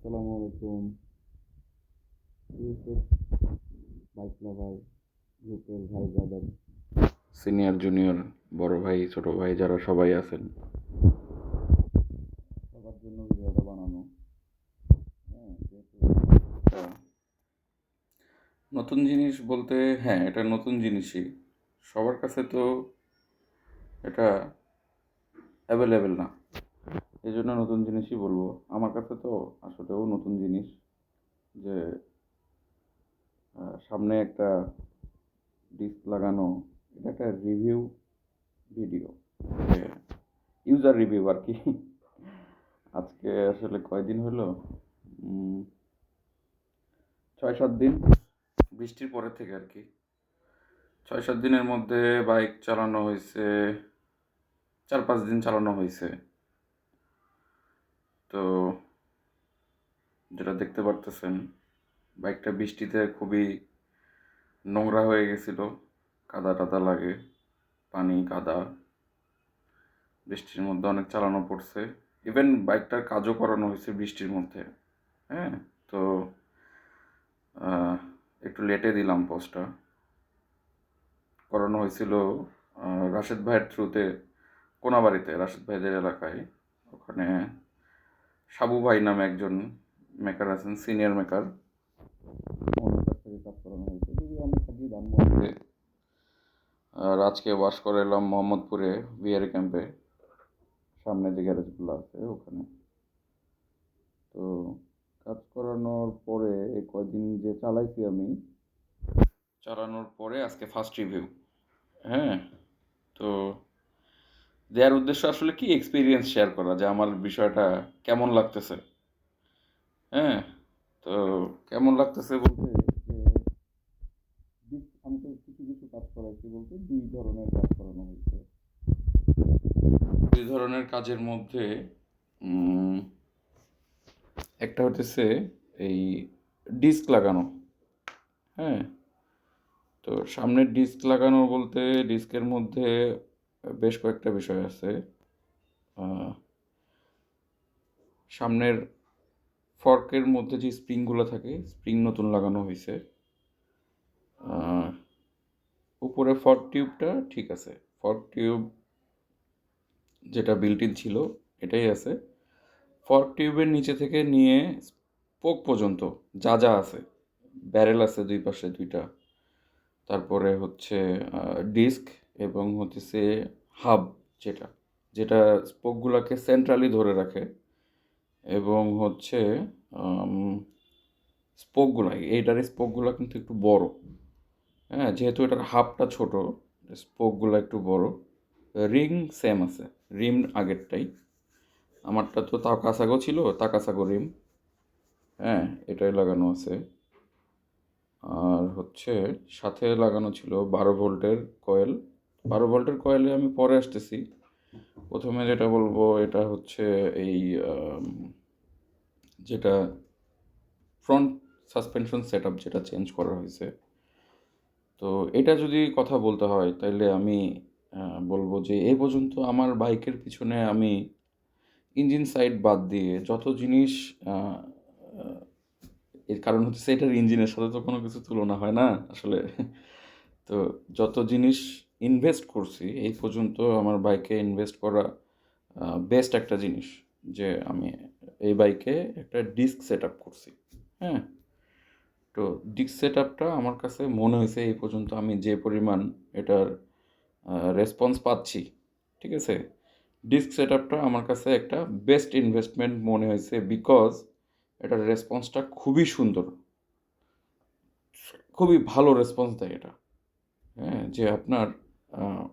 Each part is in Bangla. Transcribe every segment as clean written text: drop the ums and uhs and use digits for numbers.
আসসালামু আলাইকুম। ইউসুফ বাইক লাভার গ্রুপের ভাই ব্রাদার, সিনিয়র জুনিয়র, বড় ভাই ছোট ভাই যারা সবাই আছেন, সবার জন্য ভিডিওটা বানানো। হ্যাঁ, যেহেতু একটা নতুন জিনিস বলতে, হ্যাঁ এটা নতুন জিনিসই, সবার কাছে তো এটা অ্যাভেলেবেল না, এই জন্য নতুন জিনিসই বলবো। আমার কাছে তো আসলেও নতুন জিনিস যে সামনে একটা ডিস্ক লাগানো। এটা একটা রিভিউ ভিডিও, ইউজার রিভিউ আর কি। আজকে আসলে কয়দিন হলো, 6-7 দিন, বৃষ্টির পরে থেকে আর কি। 6-7 দিনের মধ্যে বাইক চালানো হয়েছে, 4-5 দিন চালানো হয়েছে। তো যেটা দেখতে পারতেছেন, বাইকটা বৃষ্টিতে খুবই নোংরা হয়ে গেছিল, কাদা টাদা লাগে, পানি কাদা, বৃষ্টির মধ্যে অনেক চালানো পড়ছে। ইভেন বাইকটার কাজও করানো হয়েছে বৃষ্টির মধ্যে। হ্যাঁ, তো একটু লেটে দিলাম পোস্টটা। করানো হয়েছিল রাশেদ ভাইয়ের থ্রুতে, কোনাবাড়িতে রাশেদ ভাইদের এলাকায়। ওখানে সাবু ভাই নামে একজন মেকার আছেন, সিনিয়র মেকার, ওনার কাছ থেকে কাজ করানো হয়েছে। যদি আমি থাকি ধানমন্ডিতে, আর আজকে ওয়াশ করে এলাম মোহাম্মদপুরে বিআর ক্যাম্পে, সামনে যে গ্যারেজগুলো আছে ওখানে। তো কাজ করানোর পরে এই কয়দিন যে চালাইছি আমি, চালানোর পরে আজকে ফার্স্ট রিভিউ। হ্যাঁ, তো দেওয়ার উদ্দেশ্য আসলে কি, এক্সপিরিয়েন্স শেয়ার করা যে আমার বিষয়টা কেমন লাগতেছে। হ্যাঁ, তো কেমন লাগতেছে বলতে যে আমি তো কিছু কিছু কাজ করাইছি, বলতে 2 ধরনের কাজ করানো হয়েছে। 2 ধরনের কাজের মধ্যে উম, একটা হতেছে এই ডিস্ক লাগানো। হ্যাঁ, তো সামনের ডিস্ক লাগানো বলতে ডিস্কের মধ্যে বেশ কয়েকটা বিষয় আছে। আহ, সামনের ফর্কের মধ্যে যে স্প্রিংগুলো থাকে, স্প্রিং নতুন লাগানো হয়েছে। আহ, উপরে ফর্ক টিউবটা ঠিক আছে, ফর্ক টিউব যেটা বিল্ট ইন ছিল এটাই আছে। ফর্ক টিউবের নিচে থেকে নিয়ে স্পোক পর্যন্ত যা যা আছে, ব্যারেল আছে দুই পাশে দুইটা, তারপরে হচ্ছে ডিস্ক, এবং হচ্ছে হাব, যেটা যেটা স্পোকগুলোকে সেন্ট্রালি ধরে রাখে, এবং হচ্ছে স্পোকগুলো, এইটার স্পোকগুলো কিন্তু একটু বড়। হ্যাঁ, যেহেতু এটার হাবটা ছোট, স্পোকগুলো একটু বড়। রিং সেম আছে, রিম আগেরটাই, আমারটা তো তাকাসাগো ছিল, তাকাসাগো রিম। হ্যাঁ, এটাই লাগানো আছে। আর হচ্ছে সাথে লাগানো ছিল 12 ভোল্টের কয়েল। 12 ভোল্টের কয়েলে আমি পরে আসতেছি। প্রথমে যেটা বলবো এটা হচ্ছে এই যেটা ফ্রন্ট সাসপেনশন সেট আপ যেটা চেঞ্জ করা হয়েছে। তো এটা যদি কথা বলতে হয় তাহলে আমি বলবো যে এই পর্যন্ত আমার বাইকের পিছনে আমি ইঞ্জিন সাইড বাদ দিয়ে যত জিনিস, আহ, আহ, এর কারণ হচ্ছে এটার ইঞ্জিনের সাথে তো কোনো কিছু তুলনা হয় না আসলে। তো যত জিনিস ইনভেস্ট করছি এই পর্যন্ত, আমার বাইকে ইনভেস্ট করা বেস্ট একটা জিনিস যে আমি এই বাইকে একটা ডিস্ক সেট আপ করছি। হ্যাঁ, তো ডিস্ক সেট আপটা আমার কাছে মনে হয়েছে এই পর্যন্ত আমি যে পরিমাণ এটার রেসপন্স পাচ্ছি, ঠিক আছে, ডিস্ক সেট আপটা আমার কাছে একটা বেস্ট ইনভেস্টমেন্ট মনে হয়েছে, বিকজ এটার রেসপন্সটা খুবই সুন্দর, খুবই ভালো রেসপন্স দেয় এটা। হ্যাঁ, যে আপনার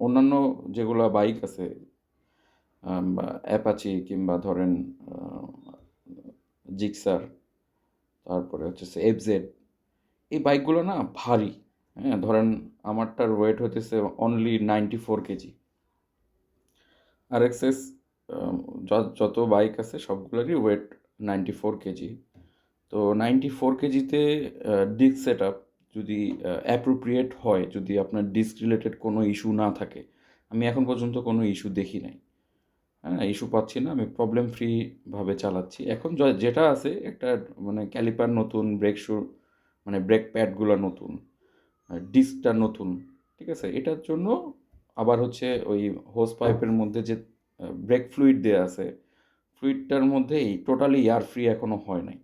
অন্যান্য যেগুলো বাইক আছে, অ্যাপাচি কিংবা ধরেন জিক্সার, তারপরে হচ্ছে এফজেড, এই বাইকগুলো না ভারী। হ্যাঁ, ধরেন আমারটার ওয়েট হতেছে অনলি 94 কেজি। আর এক্সএস যত বাইক আছে সবগুলোরই ওয়েট 94 কেজি। তো 94 কেজিতে ডিস্ক সেট আপ যদি অ্যাপ্রোপ্রিয়েট হয়, যদি আপনার ডিস্ক রিলেটেড কোনো ইস্যু না থাকে, আমি এখন পর্যন্ত কোনো ইস্যু দেখি নাই। হ্যাঁ, ইস্যু পাচ্ছি না, আমি প্রবলেম ফ্রিভাবে চালাচ্ছি। এখন যেটা আছে একটা মানে ক্যালিপার নতুন, ব্রেক শু মানে ব্রেক প্যাডগুলো নতুন, ডিস্কটা নতুন, ঠিক আছে? এটার জন্য আবার হচ্ছে ওই হোস পাইপের মধ্যে যে ব্রেক ফ্লুইড দেয়া আছে, ফ্লুইডটার মধ্যেই টোটালি এয়ার ফ্রি এখনো হয় নাই।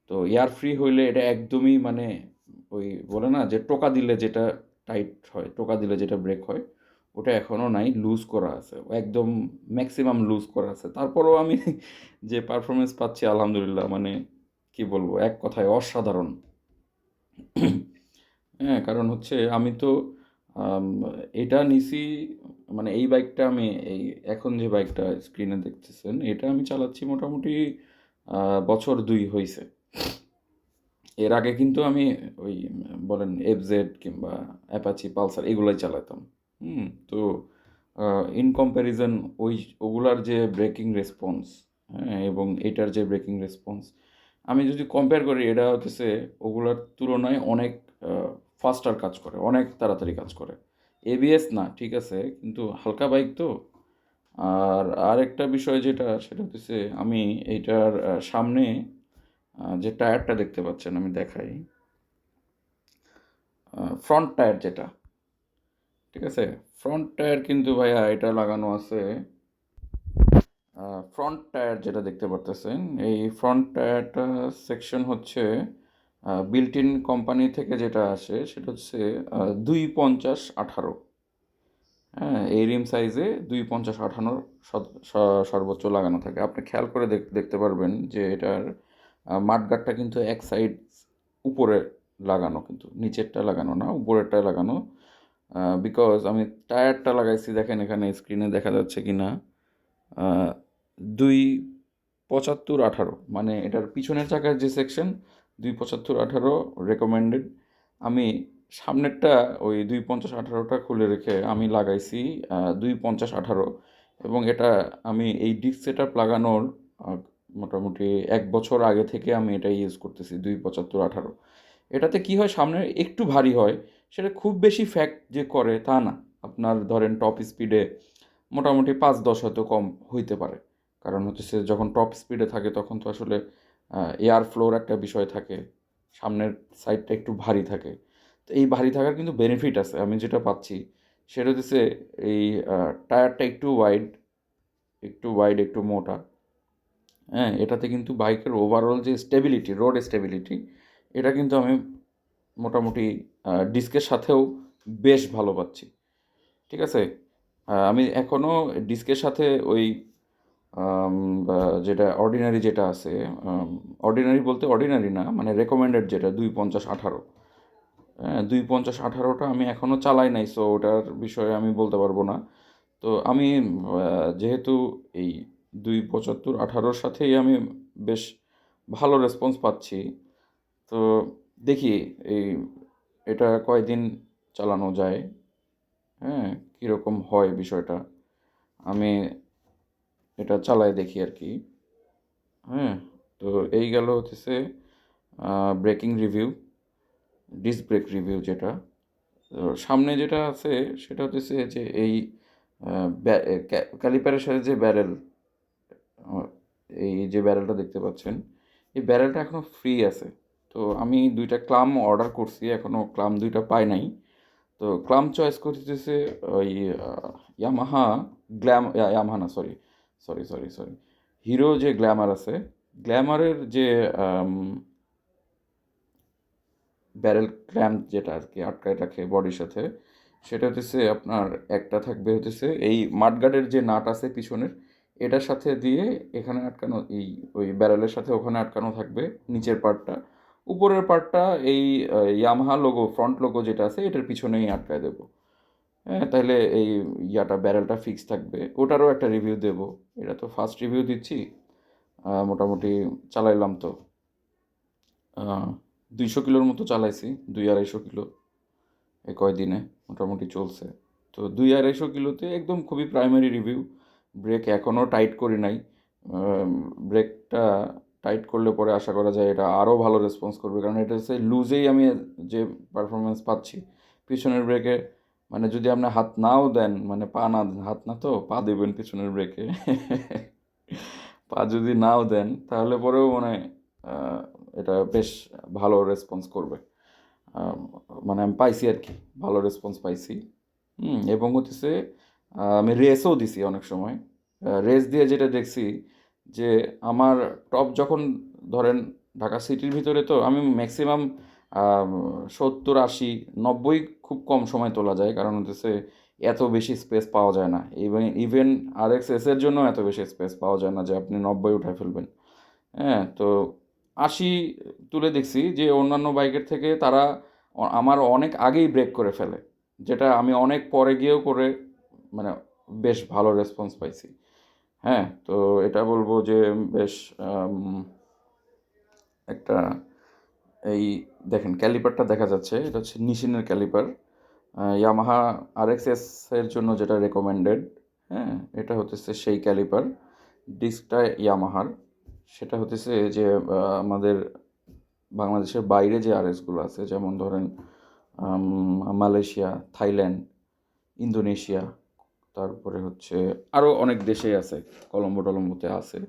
তো এয়ার ফ্রি হইলে এটা একদমই মানে ওই বলে না যে টোকা দিলে যেটা টাইট হয়, টোকা দিলে যেটা ব্রেক হয়, ওটা এখনও নাই, লুজ করা আছে, একদম ম্যাক্সিমাম লুজ করা আছে। তারপরেও আমি যে পারফরমেন্স পাচ্ছি আলহামদুলিল্লাহ, মানে কি বলবো, এক কথায় অসাধারণ। হ্যাঁ, কারণ হচ্ছে আমি তো আম, এটা নিছি, মানে এই বাইকটা আমি এই এখন যে বাইকটা স্ক্রিনে দেখতেছেন এটা আমি চালাচ্ছি মোটামুটি বছর 2 হইছে। এর আগে কিন্তু আমি ওই বলেন এফজেড কিংবা অ্যাপাচি পালসার এগুলাই চালাতাম। তো ইন কম্প্যারিজন ওই ওগুলার যে ব্রেকিং রেসপন্স, হ্যাঁ, এবং এটার যে ব্রেকিং রেসপন্স আমি যদি কম্পেয়ার করি, এটা হচ্ছে ওগুলার তুলনায় অনেক ফাস্টার কাজ করে, অনেক তাড়াতাড়ি কাজ করে। এবিএস না ঠিক আছে, কিন্তু হালকা বাইক তো। আর আরেকটা বিষয় যেটা সেটা হচ্ছে আমি এইটার সামনে যে টায়ারটা দেখতে পাচ্ছেন আমি দেখাই, ফ্রন্ট টায়ার যেটা, ঠিক আছে? ফ্রন্ট টায়ার কিন্তু ভাইয়া এটা লাগানো আছে, ফ্রন্ট টায়ার যেটা দেখতে পারতেছেন, এই ফ্রন্ট টায়ারটা সেকশন হচ্ছে বিল্ট ইন কোম্পানি থেকে যেটা আসে সেটা হচ্ছে 250/18। হ্যাঁ, এই রিম সাইজে 250/18 সর্বোচ্চ লাগানো থাকে। আপনি খেয়াল করে দেখতে পারবেন যে এটার মাঠগাটটা কিন্তু এক সাইড উপরে লাগানো, কিন্তু নিচেরটা লাগানো না, উপরেরটা লাগানো। বিকজ আমি টায়ারটা লাগাইছি, দেখেন এখানে স্ক্রিনে দেখা যাচ্ছে কি না, 275/18, মানে এটার পিছনের চাকার যে সেকশন 275/18 রেকমেন্ডেড। আমি সামনেরটা ওই 250/18টা খুলে রেখে আমি লাগাইছি 250/18। এবং এটা আমি এই ডিস্ক সেট আপ লাগানোর আহ, মোটামুটি 1 বছর আগে থেকে আমি এটা ইউজ করতেছি 275/18। এটাতে কি হয়, সামনে একটু ভারী হয়, সেটা খুব বেশি ফ্যাক্ট যে করে তা না। আপনার ধরেন টপ স্পিডে মোটামুটি 5-10 হয়তো কম হইতে পারে। কারণ হচ্ছে সে যখন টপ স্পিডে থাকে তখন তো আসলে এয়ার ফ্লোর একটা বিষয় থাকে, সামনের সাইডটা একটু ভারী থাকে। তো এই ভারী থাকার কিন্তু বেনিফিট আছে, আমি যেটা পাচ্ছি সেটা হচ্ছে এই টায়ারটা একটু ওয়াইড একটু মোটা। হ্যাঁ, এটাতে কিন্তু বাইকের ওভারঅল যে স্টেবিলিটি, রোড স্টেবিলিটি, এটা কিন্তু আমি মোটামুটি ডিস্কের সাথেও বেশ ভালো পাচ্ছি, ঠিক আছে? আমি এখনও ডিস্কের সাথে ওই বা যেটা অর্ডিনারি যেটা আছে, অর্ডিনারি বলতে অর্ডিনারি না, মানে রেকমেন্ডেড যেটা 250/18, হ্যাঁ, 250/18টা আমি এখনও চালাই নাই, সো ওটার বিষয়ে আমি বলতে পারবো না। তো আমি যেহেতু এই 275/18-র সাথেই আমি বেশ ভালো রেসপন্স পাচ্ছি, তো দেখি এই এটা কয়দিন চালানো যায়, হ্যাঁ, কীরকম হয় বিষয়টা, আমি এটা চালাই দেখি আর কি। হ্যাঁ, তো এই গেল হচ্ছে breaking review, disc brake review যেটা। তো সামনে যেটা আছে সেটা হচ্ছে যে এই ক্যালিপারের সাথে যে ব্যারেল, এই যে ব্যারেলটা দেখতে পাচ্ছেন, এই ব্যারেলটা এখনও ফ্রি আছে। তো আমি 2টা ক্লাম অর্ডার করছি, এখনও ক্লাম 2টা পাই নাই। তো ক্লাম চয়েস করতেছে ওই ইয়ামাহা ইয়ামাহা না, sorry sorry sorry sorry hero যে গ্ল্যামার আছে, গ্ল্যামারের যে ব্যারেল ক্ল্যাম্প যেটা আর কি আটকায় রাখে বডির সাথে, সেটা হচ্ছে আপনার একটা থাকবে হচ্ছে এই মাডগার্ডের যে নাট আছে পিছনের, এটার সাথে দিয়ে এখানে আটকানো, এই ওই ব্যারেলের সাথে ওখানে আটকানো থাকবে নিচের পার্টটা। উপরের পার্টটা এই ইয়ামাহা লোগো, ফ্রন্ট লোগো যেটা আছে এটার পিছনেই আটকায় দেবো। হ্যাঁ, তাহলে এই ইয়াটা ব্যারেলটা ফিক্স থাকবে। ওটারও একটা রিভিউ দেব। এটা তো ফার্স্ট রিভিউ দিচ্ছি, মোটামুটি চালাইলাম তো 200 কিলোর মতো চালাইছি, 200-250 কিলো এই কয়দিনে মোটামুটি চলছে। তো 200-250 কিলোতে একদম খুবই প্রাইমারি রিভিউ। ব্রেক এখনও টাইট করি নাই। ব্রেকটা টাইট করলে পরে আশা করা যায় এটা আরও ভালো রেসপন্স করবে, কারণ এটা হচ্ছে লুজেই আমি যে পারফরমেন্স পাচ্ছি পিছনের ব্রেকে, মানে যদি আপনি হাত নাও দেন, মানে পা না দেন, হাত না তো পা দেবেন পিছনের ব্রেকে, পা যদি নাও দেন তাহলে পরেও মানে আহ, এটা বেশ ভালো রেসপন্স করবে। আহ, মানে আমি পাইছি আর কি, ভালো রেসপন্স পাইছি। এবং হচ্ছে আমি রেসও দিছি অনেক সময়। রেস দিয়ে যেটা দেখছি যে আমার টপ যখন ধরেন ঢাকা সিটির ভিতরে, তো আমি ম্যাক্সিমাম 70, 80, 90 খুব কম সময় তোলা যায়, কারণ হচ্ছে এত বেশি স্পেস পাওয়া যায় না। ইভেন ইভেন RX-S এর জন্য এত বেশি স্পেস পাওয়া যায় না যে আপনি 90 উঠায় ফেলবেন। হ্যাঁ, তো 80 তুলে দেখছি যে অন্যান্য বাইকের থেকে তারা আমার অনেক আগেই ব্রেক করে ফেলে, যেটা আমি অনেক পরে গিয়েও করে মানে বেশ ভালো রেসপন্স পাইছি। হ্যাঁ, তো এটা বলবো যে বেশ একটা এই দেখেন ক্যালিপারটা দেখা যাচ্ছে, এটা হচ্ছে নিশিনের ক্যালিপার, ইয়ামাহা RX-S এর জন্য যেটা রেকমেন্ডেড। হ্যাঁ, এটা হতেছে সেই ক্যালিপার। ডিস্কটা ইয়ামাহার, সেটা হতেছে যে আমাদের বাংলাদেশের বাইরে যে RX-গুলো আছে, যেমন ধরেন মালয়েশিয়া, থাইল্যান্ড, ইন্দোনেশিয়া, তারপরে হচ্ছে আরও অনেক দেশে আছে, কলম্বো টলম্বোতে আছে,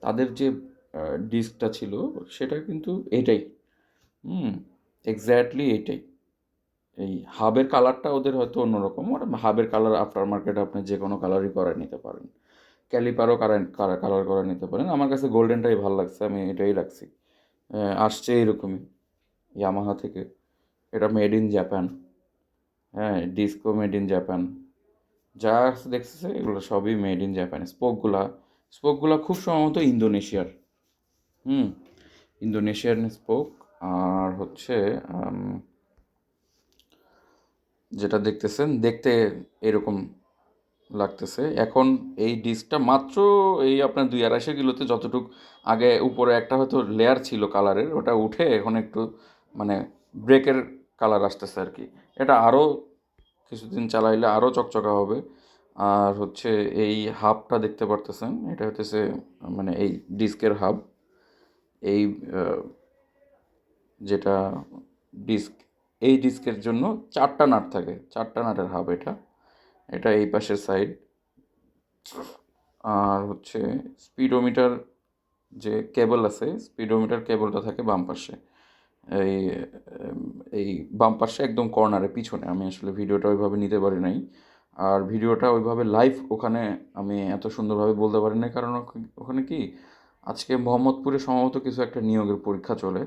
তাদের যে ডিস্কটা ছিল সেটা কিন্তু এটাই। হুম, এক্স্যাক্টলি এটাই। এই হাবের কালারটা ওদের হয়তো অন্যরকম, ওরা হাবের কালার আফটার মার্কেট আপনি যে কোনো কালারই করে নিতে পারেন, ক্যালিপারও কালার করে নিতে পারেন। আমার কাছে গোল্ডেনটাই ভালো লাগছে, আমি এটাই রাখছি। আসছে এরকমই ইয়ামাহা থেকে, এটা মেড ইন জাপান। হ্যাঁ, ডিস্কো মেড ইন জাপান, যা আছে দেখতেছে এগুলো সবই মেড ইন জাপান। স্পোকগুলা খুব সম্ভবত ইন্দোনেশিয়ার। হুম, ইন্দোনেশিয়ান স্পোক। আর হচ্ছে আম, যেটা দেখতেছেন দেখতে এরকম লাগতেছে এখন। এই ডিস্কটা মাত্র এই আপনার 2-250 কিলোতে যতটুক আগে উপরে একটা হয়তো লেয়ার ছিল কালারের, ওটা উঠে এখন একটু মানে ব্রেকের কালার আসতেছে আর কি। এটা আরও কিছুদিন চালাইলে আরও চকচকা হবে। আর হচ্ছে এই হাবটা দেখতে পারতেছেন, এটা হতেছে মানে এই ডিস্কের হাব। এই আহ, যেটা ডিস্ক, এই ডিস্কের জন্য 4টা নাট থাকে, 4টা নাটের হাব এটা। এটা এই পাশের সাইড। আর হচ্ছে স্পিডোমিটার যে কেবল আছে, স্পিডোমিটার কেবলটা থাকে বাম পাশে। এই এই বাম পাশে একদম কর্নারে পিছনে। আমি আসলে ভিডিওটা ওইভাবে নিতে পারি নাই, আর ভিডিওটা ওইভাবে লাইভ ওখানে আমি এত সুন্দরভাবে বলতে পারি নাই, কারণ ওখানে কি আজকে মোহাম্মদপুরে সম্ভবত কিছু একটা নিয়োগের পরীক্ষা চলে।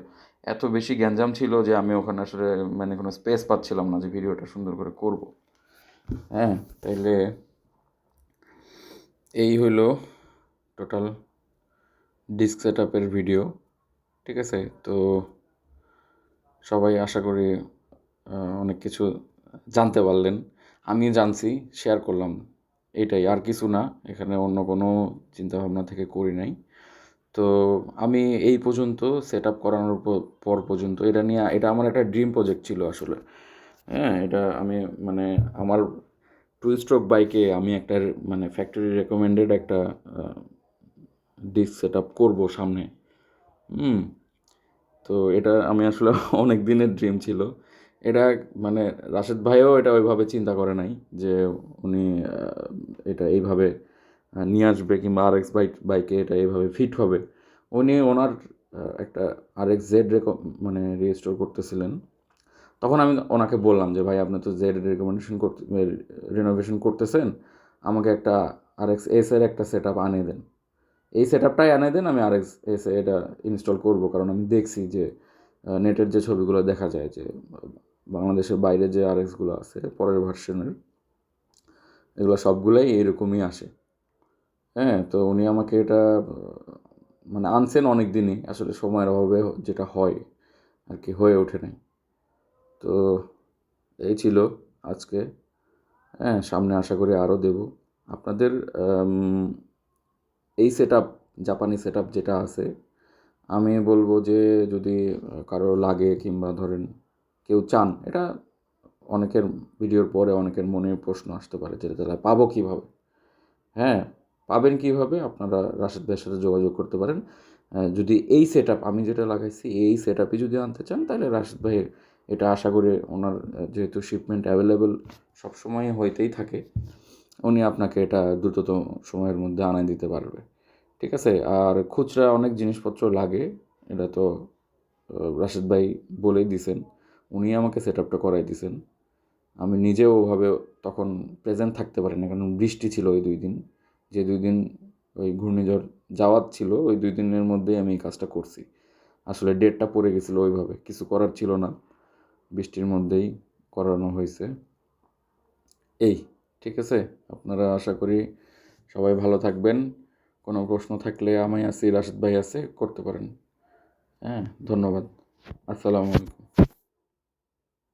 এত বেশি গ্যাঞ্জাম ছিল যে আমি ওখানে আসলে মানে কোনো স্পেস পাচ্ছিলাম না যে ভিডিওটা সুন্দর করে করব। হ্যাঁ, তাইলে এই হইলো টোটাল ডিস্ক সেট আপের ভিডিও। ঠিক আছে, তো সবাই আশা করি অনেক কিছু জানতে পারলেন। আমি জানছি, শেয়ার করলাম, এটাই, আর কিছু না। এখানে অন্য কোনো চিন্তাভাবনা থেকে করি নাই। তো আমি এই পর্যন্ত সেট আপ করানোর পর পর্যন্ত এটা নিয়ে, এটা আমার একটা ড্রিম প্রজেক্ট ছিল আসলে। হ্যাঁ, এটা আমি মানে আমার 2 স্ট্রোক বাইকে আমি একটা মানে ফ্যাক্টরি রেকমেন্ডেড একটা ডিস্ক সেট আপ করবো সামনে। হুম, তো এটা আমি আসলে অনেক দিনের ড্রিম ছিল। এটা মানে রাশেদ ভাইও এটা ওইভাবে চিন্তা করে নাই যে উনি এটা এইভাবে নিয়ে আসবে, কিংবা বাইকে এটা এইভাবে ফিট হবে। উনি ওনার একটা RX-Z মানে রিস্টোর করতেছিলেন। তখন আমি ওনাকে বললাম যে ভাই, আপনি তো জেড রেকমেন্ডেশন করতে রিনোভেশন করতেছেন, আমাকে একটা RX-S এর একটা সেট আপ আনিয়ে দেন। এই সেট আপটাই আনিয়ে দেন, আমি RX-S এটা ইনস্টল করব। কারণ আমি দেখছি যে নেটের যে ছবিগুলো দেখা যায় যে বাংলাদেশের বাইরে যে RX-গুলো আছে পরের ভার্সনের, এগুলো সবগুলোই এইরকমই আসে। হ্যাঁ, তো উনি আমাকে এটা মানে আনছেন অনেক দিনই, আসলে সময়ের অভাবে যেটা হয় আর কি হয়ে ওঠে নাই। তো এই ছিল আজকে। হ্যাঁ, সামনে আশা করি আরও দেব আপনাদের। এই সেট আপ, জাপানি সেট আপ যেটা আছে, আমি বলবো যে যদি কারো লাগে, কিংবা ধরেন কেউ চান, এটা অনেকের ভিডিওর পরে অনেকের মনে প্রশ্ন আসতে পারে যে তাহলে পাবো কীভাবে। হ্যাঁ, পাবেন কীভাবে, আপনারা রাশেদ ভাইয়ের সাথে যোগাযোগ করতে পারেন। যদি এই সেট আপ আমি যেটা লাগাইছি এই সেট আপই যদি আনতে চান, তাহলে রাশেদ ভাই এটা আশা করি ওনার যেহেতু শিপমেন্ট অ্যাভেলেবেল সবসময় হইতেই থাকে, উনি আপনাকে এটা দ্রুততম সময়ের মধ্যে আনাই দিতে পারবে। ঠিক আছে? আর খুচরা অনেক জিনিসপত্র লাগে, এটা তো রাশেদ ভাই বলেই দিছেন, উনি আমাকে সেট আপটা করাই দিছেন। আমি নিজেও ওভাবে তখন প্রেজেন্ট থাকতে পারি না, কারণ বৃষ্টি ছিল ওই 2 দিন। যে 2 দিন ওই ঘূর্ণিঝড় যাওয়ার ছিল, ওই 2 দিনের মধ্যেই আমি এই কাজটা করছি। আসলে ডেটটা পড়ে গেছিলো ওইভাবে, কিছু করার ছিল না, বৃষ্টির মধ্যেই করানো হয়েছে। এই, ঠিক আছে? আপনারা আশা করি সবাই ভালো থাকবেন। কোনো প্রশ্ন থাকলে আমি আছি, রাশেদ ভাই আছে, করতে পারেন। হ্যাঁ, ধন্যবাদ। আসসালামু আলাইকুম।